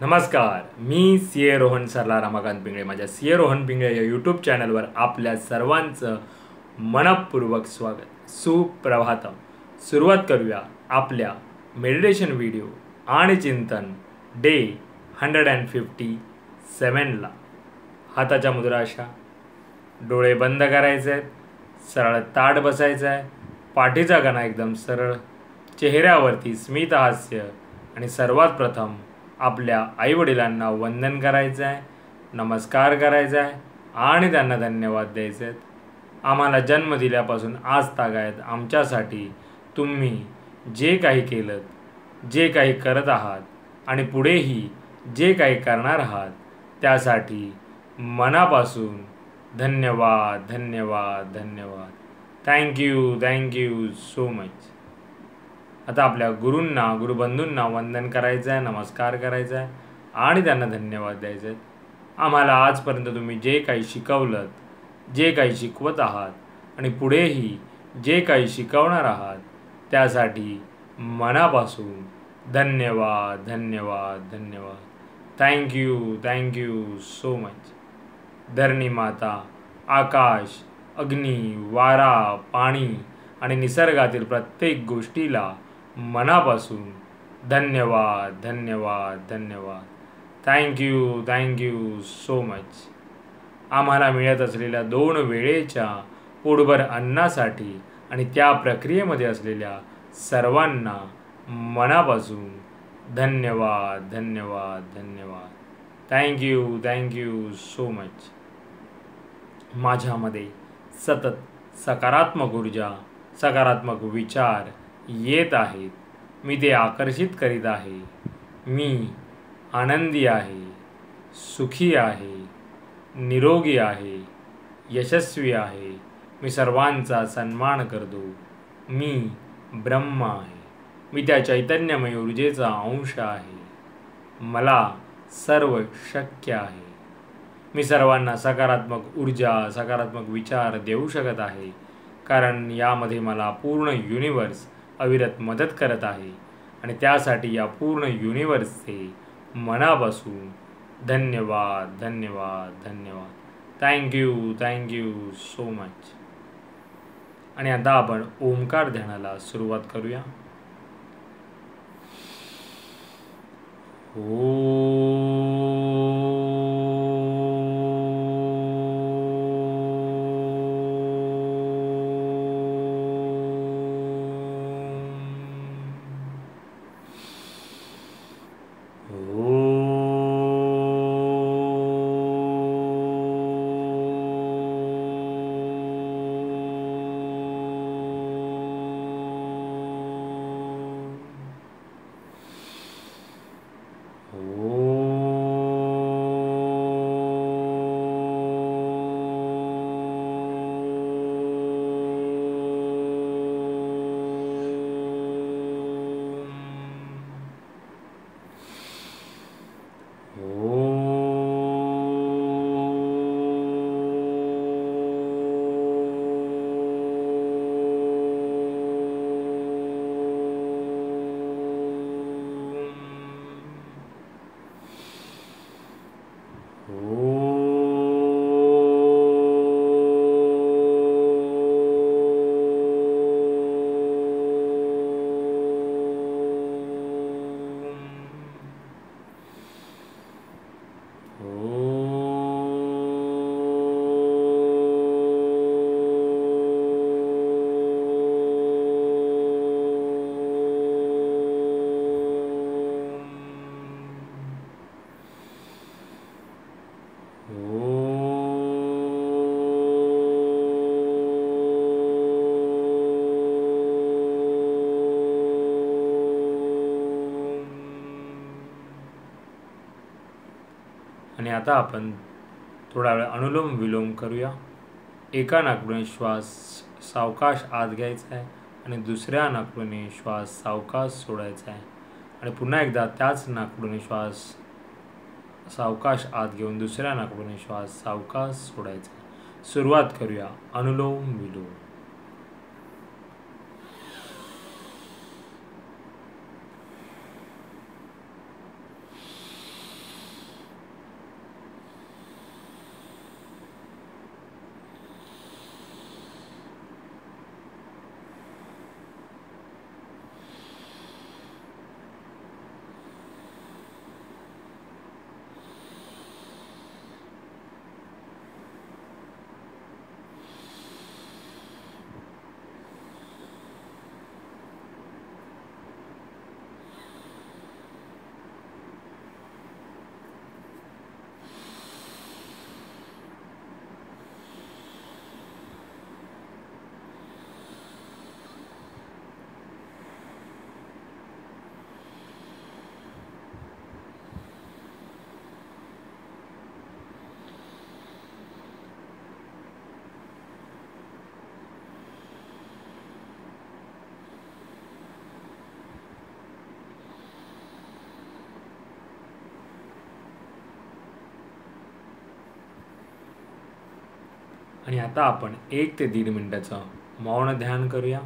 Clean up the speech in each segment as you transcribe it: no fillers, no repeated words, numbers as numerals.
नमस्कार, मी सी ए रोहन सरला रमाकांत पिंगळे. माझ्या सी ए रोहन पिंगळे या यूट्यूब चॅनलवर आपल्या सर्वांचं मनपूर्वक स्वागत. सुप्रभातम. सुरुवात करूया आपल्या मेडिटेशन व्हिडिओ आणि चिंतन डे 157ला. हाताच्या मुद्रा अशा, डोळे बंद करायचे आहेत, सरळ ताठ बसायचं आहे, पाठीचा कणा एकदम सरळ, चेहऱ्यावरती स्मित हास्य आणि सर्वात प्रथम आपल्या आईवडिलांना वंदन करायचं आहे, नमस्कार करायचा आहे आणि त्यांना धन्यवाद द्यायचे आहेत. आम्हाला जन्म दिल्यापासून आज तागायत आमच्यासाठी तुम्ही जे काही केलं, जे काही करत आहात आणि पुढेही जे काही करणार आहात त्यासाठी मनापासून धन्यवाद धन्यवाद धन्यवाद. Thank you so much. आता आपल्या गुरूंना, गुरुबंधूंना वंदन करायचं आहे, नमस्कार करायचा आहे आणि त्यांना धन्यवाद द्यायचे आहेत. आम्हाला आजपर्यंत तुम्ही जे काही शिकवलं, जे काही शिकवत आहात आणि पुढेही जे काही शिकवणार आहात त्यासाठी मनापासून धन्यवाद धन्यवाद धन्यवाद. Thank you so much. धरणी माता, आकाश, अग्नी, वारा, पाणी आणि निसर्गातील प्रत्येक गोष्टीला मनापासून धन्यवाद धन्यवाद धन्यवाद. Thank you so much. आम्हाला मिळत असलेल्या 2 वेळेच्या पोटभर अन्नासाठी आणि त्या प्रक्रियेमध्ये असलेल्या सर्वांना मनापासून धन्यवाद धन्यवाद धन्यवाद. Thank you so much. माझ्यामध्ये सतत सकारात्मक ऊर्जा, सकारात्मक विचार येत आहेत. मी ते आकर्षित करीत आहे. मी आनंदी आहे, सुखी आहे, निरोगी आहे, यशस्वी आहे. मी सर्वांचा सन्मान करतो. मी ब्रह्म आहे. मी त्या चैतन्यमय ऊर्जेचा अंश आहे. मला सर्व शक्य आहे. मी सर्वांना सकारात्मक ऊर्जा, सकारात्मक विचार देऊ शकत आहे, कारण यामध्ये मला पूर्ण युनिवर्स अविरत मदत करत आहे आणि त्यासाठी या पूर्ण युनिवर्सचे मनापासून धन्यवाद धन्यवाद धन्यवाद. Thank you so much. आणि आता आपण ओंकार ध्यानाला सुरुवात करूया. आणि आता आपण थोडा वेळ अनुलोम विलोम करूया. एका नाकपुडीने श्वास सावकाश आत घ्यायचा आहे आणि दुसऱ्या नाकपुडीने श्वास सावकाश सोडायचा आहे आणि पुन्हा एकदा त्याच नाकपुडीने श्वास सावकाश आत घेऊन दुसऱ्या नाकपुडीने श्वास सावकाश सोडायचा आहे. सुरुवात करूया अनुलोम विलोम. आणि आता आपण 1 ते 1.5 मिनिटाचं मौन ध्यान करूया.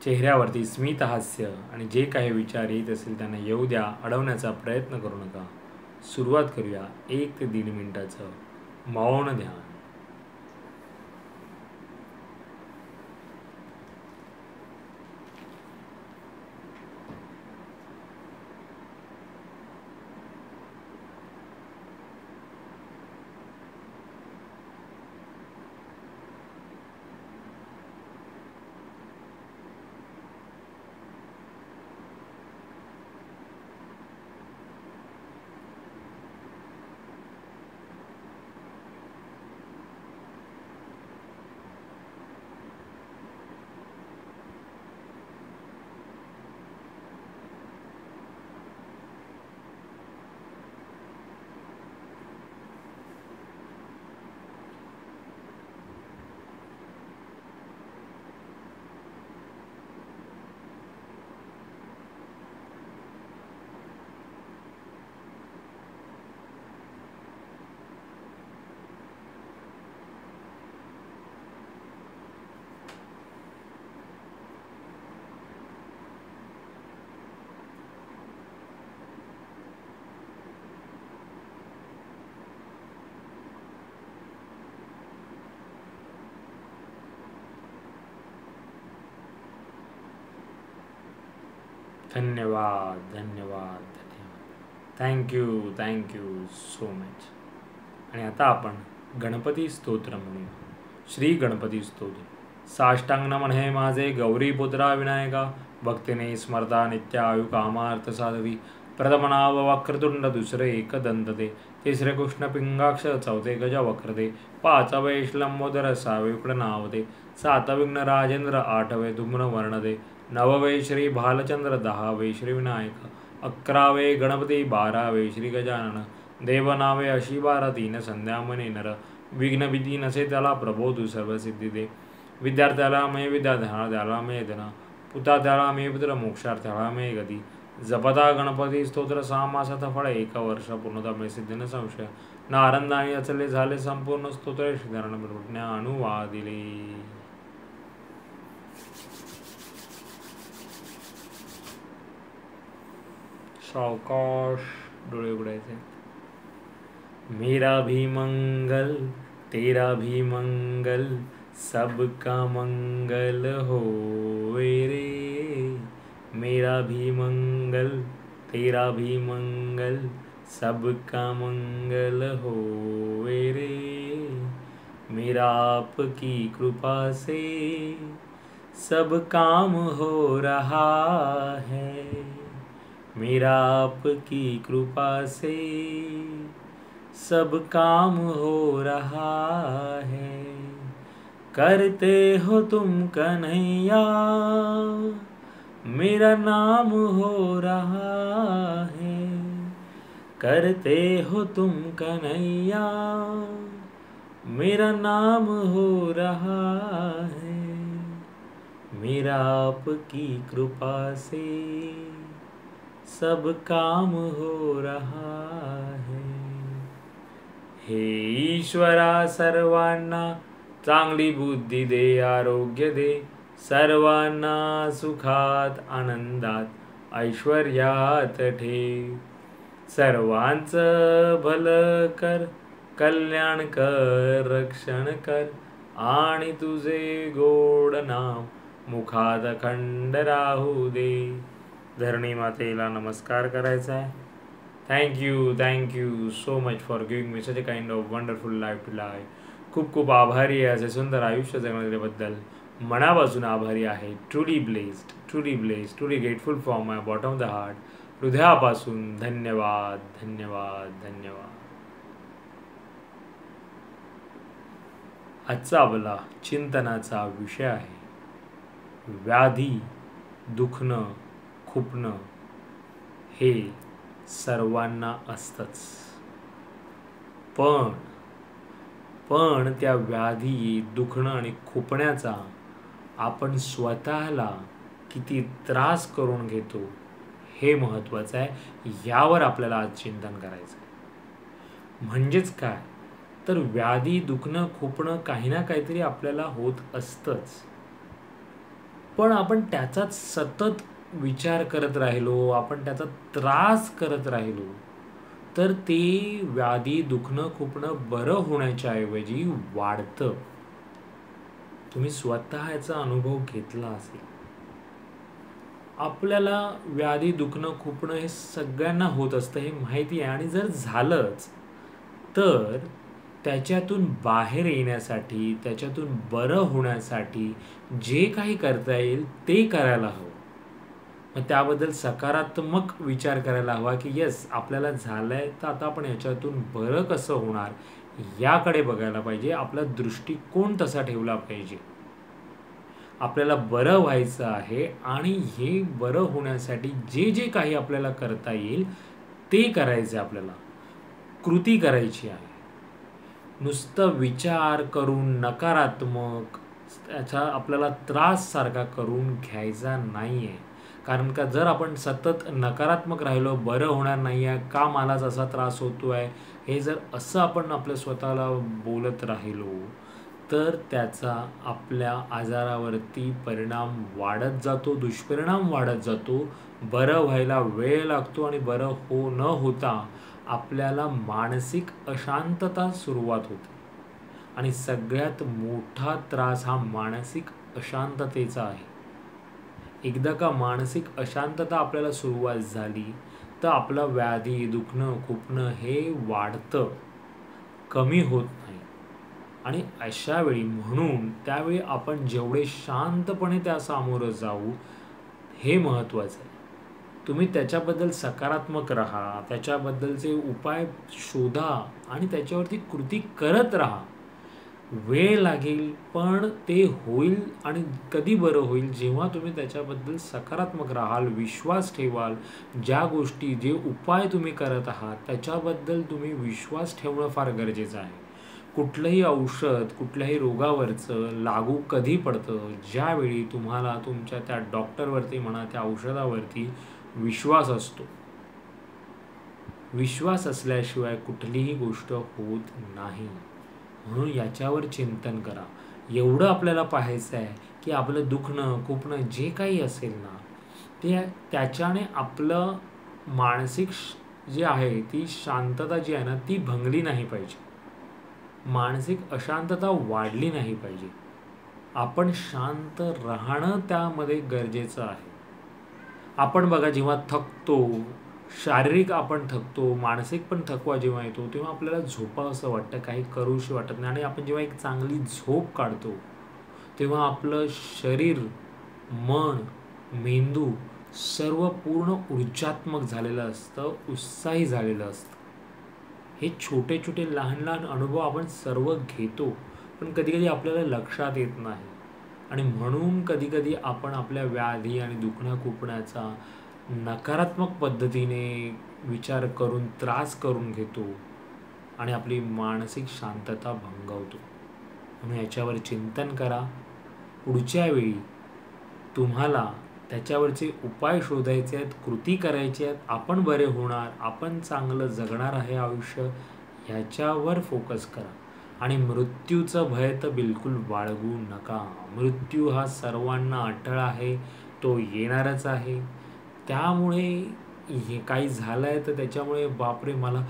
चेहऱ्यावरती स्मित हास्य आणि जे काही विचार येत असेल त्यांना येऊ द्या, अडवण्याचा प्रयत्न करू नका. सुरुवात करूया 1 ते 1.5 मिनिटाचं मौन ध्यान. धन्यवाद धन्यवाद धन्यवाद. Thank you so much. आणि आता आपण गणपती स्तोत्र म्हणूया. श्री गणपती स्तोत्र. साष्टांग नमन हे माझे गौरीपुत्रा विनायका, भक्तीने स्मरता नित्य आयु कामार्थ साधवी. प्रथमनाव वक्रतुंड, दुसरे एकदंत ते, तिसरे कृष्ण पिंगाक्ष, चौथे गज वक्रते, पाचवे लंबोदर, सहावे नावते, सातविघ्न राजेंद्र, आठवे धूम्र वर्णते, नववे श्री भालचंद्र, दहावे श्री विनायक, 11वे गणपती, 12वे श्री गजानन. देवनावे अशी 12, 3 संध्यामने नर. विघ्न भीती नसे त्याला, प्रभो तू सर्व सिद्धी दे. विद्यार्थ्याला मे विद्या, धनाद्याला मे धन, पुतात्याला मे पुत्र, मोक्षार्थ्याला मे गती. जपता गणपती स्तोत्र 6 मासात फळ, 1 वर्ष पूर्णता मे सिद्धी न संशय. न आनंदाने अचले झाले संपूर्ण स्तोत्र, श्रीधरण प्रभुज्ञा अनुवादिले. सावकाश डोळे उघडायचे. मेरा भी मंगल तेरा भी मंगल, सबका मंगल होवे रे. मेरा भी मंगल तेरा भी मंगल, सबका मंगल होवे रे. मेरा आपकी कृपा से सब काम हो रहा है. मेरा आपकी कृपा से सब काम हो रहा है. करते हो तुम कन्हैया, मेरा नाम हो रहा है. करते हो तुम कन्हैया, मेरा नाम हो रहा है. मेरा आपकी कृपा से सब काम हो रहा है. हे ईश्वरा सर्वांना चांगली बुद्धी दे, आरोग्य दे. सर्वांना सुखात आनंदात ऐश्वर्यात ठेव. सर्वांचं भलं कर, कल्याण कर, रक्षण कर. आणि तुझे गोड नाम मुखात अखंड राहू दे. धरणी मातेला नमस्कार करायचा आहे. Thank you so much for giving me such a kind of wonderful life to live. खूप खूप आभारी आहे असे सुंदर आयुष्य जगण्याबद्दल. मनापासून आभारी आहे. Truly blessed, truly grateful from my bottom of the heart. हृदयापासून धन्यवाद धन्यवाद धन्यवाद. आजचा आपला चिंतनाचा विषय आहे व्याधी, दुखणं, खुपणं हे सर्वांना असतंच. पण त्या व्याधी, दुखणं आणि खुपण्याचा आपण स्वतःला किती त्रास करून घेतो हे महत्त्वाचं आहे. यावर आपल्याला आज चिंतन करायचं आहे. म्हणजेच काय, तर व्याधी, दुखणं, खुपणं काही ना काहीतरी आपल्याला होत असतंच. पण आपण त्याचाच सतत विचार करत राहिलो, आपण त्याचा त्रास करत राहिलो, तर ते व्याधी, दुखणं, खुपणं बरं होण्याच्या ऐवजी वाढतं. तुम्ही स्वतः याचा अनुभव घेतला असेल. आपल्याला व्याधी, दुखणं, खुपणं हे सगळ्यांना होत असतं हे माहिती आहे, आणि जर झालंच तर त्याच्यातून बाहेर येण्यासाठी, त्याच्यातून बरं होण्यासाठी जे काही करता येईल ते करायला हवं. मग त्याबद्दल सकारात्मक विचार करायला हवा की येस, आपल्याला झालंय तर आता आपण याच्यातून बरं कसं होणार याकडे बघायला पाहिजे. आपला दृष्टिकोन तसा ठेवला पाहिजे. आपल्याला बरं व्हायचं आहे आणि हे बरं होण्यासाठी जे जे काही आपल्याला करता येईल ते करायचं आहे. आपल्याला कृती करायची आहे. नुसतं विचार करून नकारात्मक त्याचा आपल्याला त्रास सारखा करून घ्यायचा नाही आहे. कारण का जर आपण सतत नकारात्मक राहिलो, बरं होणार नाही आहे, का मलाच असा त्रास होतो आहे, हे जर असं आपण आपल्या स्वतःला बोलत राहिलो तर त्याचा आपल्या आजारावरती परिणाम वाढत जातो, दुष्परिणाम वाढत जातो. बरं व्हायला वेळ लागतो आणि बरं न होता आपल्याला मानसिक अशांतता सुरुवात होते. आणि सगळ्यात मोठा त्रास हा मानसिक अशांततेचा आहे. एकदा का मानसिक अशांतता आपल्याला सुरुवात झाली तर आपलं व्याधी, दुखणं, खुपणं हे वाढतं, कमी होत नाही. आणि अशा वेळी म्हणून त्यावेळी आपण जेवढे शांतपणे त्या सामोरं जाऊ हे महत्त्वाचं आहे. तुम्ही त्याच्याबद्दल सकारात्मक राहा, त्याच्याबद्दलचे उपाय शोधा आणि त्याच्यावरती कृती करत राहा. वेळ लागेल पण ते होईल. आणि कधी बरं होईल, जेव्हा तुम्ही त्याच्याबद्दल सकारात्मक राहाल, विश्वास ठेवाल. ज्या गोष्टी, जे उपाय तुम्ही करत आहात त्याच्याबद्दल तुम्ही विश्वास ठेवणं फार गरजेचं आहे. कुठलंही औषध कुठल्याही रोगावरचं लागू कधी पडतं, ज्यावेळी तुम्हाला तुमच्या त्या डॉक्टरवरती म्हणा, त्या औषधावरती विश्वास असतो. विश्वास असल्याशिवाय कुठलीही गोष्ट होत नाही. म्हणून याच्यावर चिंतन करा. एवढं आपल्याला पाहायचं आहे की आपलं दुखणं, खुपणं जे काही असेल ना, ते त्याच्याने आपलं मानसिक जे आहे, ती शांतता जी आहे ना, ती भंगली नाही पाहिजे. मानसिक अशांतता वाढली नाही पाहिजे. आपण शांत राहणं त्यामध्ये गरजेचं आहे. आपण बघा, जेव्हा थकतो, शारीरिक आपण थकतो, मानसिक पण थकवा जेव्हा येतो, तेव्हा आपल्याला झोपावंसं वाटतं, काही करूशी वाटत नाही. आणि आपण जेव्हा एक चांगली झोप काढतो तेव्हा आपलं शरीर, मन, मेंदू सर्व पूर्ण ऊर्जात्मक झालेलं असतं, उत्साही झालेलं असतं. हे छोटे छोटे लहान लहान अनुभव आपण सर्व घेतो, पण कधी कधी आपल्याला लक्षात येत नाही. आणि म्हणून कधी कधी आपण आपल्या व्याधी आणि दुखण्या खुपण्याचा नकारात्मक पद्धतीने विचार करून त्रास करून घेतो आणि आपली मानसिक शांतता भंगवतो. म्हणून याच्यावर चिंतन करा. पुढच्या वेळी तुम्हाला त्याच्यावरचे उपाय शोधायचे आहेत, कृती करायची आहेत, आपण बरे होणार, आपण चांगलं जगणार आहे आयुष्य, ह्याच्यावर फोकस करा. आणि मृत्यूचं भय तर बिलकुल बाळगू नका. मृत्यू हा सर्वांना अटळ आहे, तो येणारच आहे. त्यामुळे हे काही झालं आहे तर त्याच्यामुळे बापरे, मला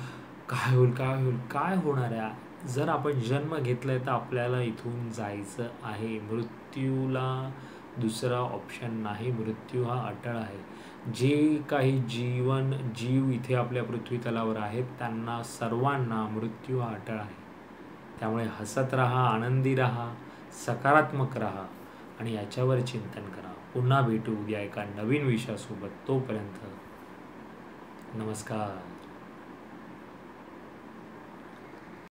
काय होईल, काय होईल, काय होणार आहे. जर आपण जन्म घेतलाय तर आपल्याला इथून जायचं आहे. मृत्यूला दुसरा ऑप्शन नाही. मृत्यू हा अटळ आहे. जे काही जीव इथे आपल्या पृथ्वी तलावर आहेत त्यांना सर्वांना मृत्यू हा अटळ आहे. त्यामुळे हसत राहा, आनंदी राहा, सकारात्मक राहा आणि याच्यावर चिंतन करा. पुन्हा भेटू उद्या एका नवीन विषयासोबत. तोपर्यंत नमस्कार.